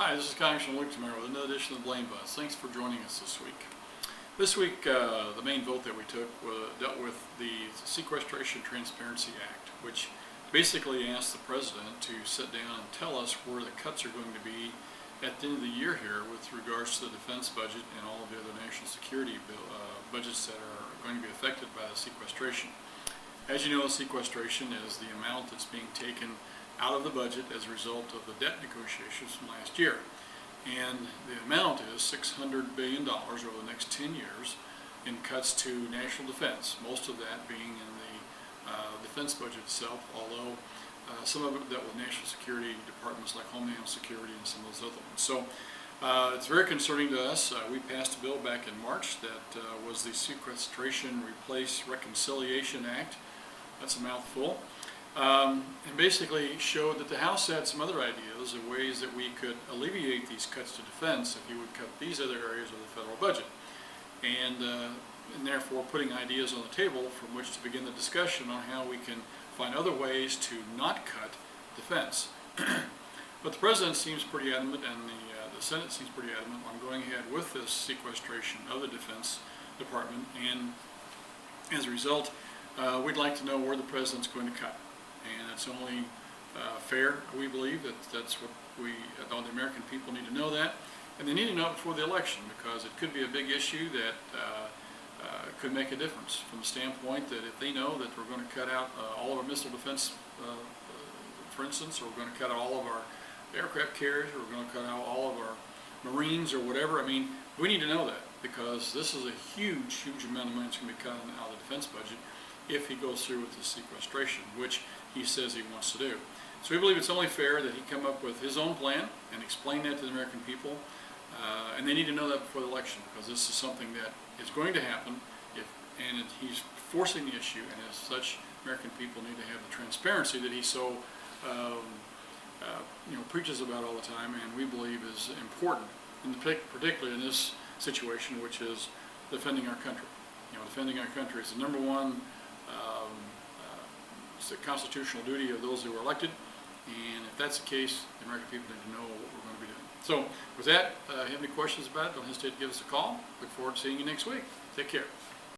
Hi, this is Congressman Luke Tamara with another edition of Blaine Buzz. Thanks for joining us this week. This week, the main vote that we took dealt with the Sequestration Transparency Act, which basically asked the President to sit down and tell us where the cuts are going to be at the end of the year here with regards to the defense budget and all of the other national security budgets that are going to be affected by the sequestration. As you know, sequestration is the amount that's being taken out of the budget as a result of the debt negotiations from last year. And the amount is $600 billion over the next 10 years in cuts to national defense, most of that being in the defense budget itself, although some of it dealt with national security departments like Homeland Security and some of those other ones. So it's very concerning to us. We passed a bill back in March that was the Sequestration Replace Reconciliation Act. That's a mouthful. And basically showed that the House had some other ideas of ways that we could alleviate these cuts to defense if you would cut these other areas of the federal budget. And therefore putting ideas on the table from which to begin the discussion on how we can find other ways to not cut defense. But the President seems pretty adamant, and the Senate seems pretty adamant on going ahead with this sequestration of the Defense Department, and as a result, we'd like to know where the President's going to cut. And it's only fair, we believe, that that's what all the American people need to know that. And they need to know it before the election, because it could be a big issue that could make a difference from the standpoint that if they know that we're going to cut out all of our missile defense, for instance, or we're going to cut out all of our aircraft carriers, or we're going to cut out all of our Marines or whatever. I mean, we need to know that, because this is a huge, huge amount of money that's going to be cut out of the defense budget if he goes through with the sequestration, which he says he wants to do. So we believe it's only fair that he come up with his own plan and explain that to the American people, and they need to know that before the election, because this is something that is going to happen, he's forcing the issue, and as such, American people need to have the transparency that he so preaches about all the time, and we believe is important, particularly in this situation, which is defending our country. Defending our country is the number one it's the constitutional duty of those who were elected, and if that's the case, the American people need to know what we're going to be doing. So with that, if you have any questions about it, don't hesitate to give us a call. Look forward to seeing you next week. Take care.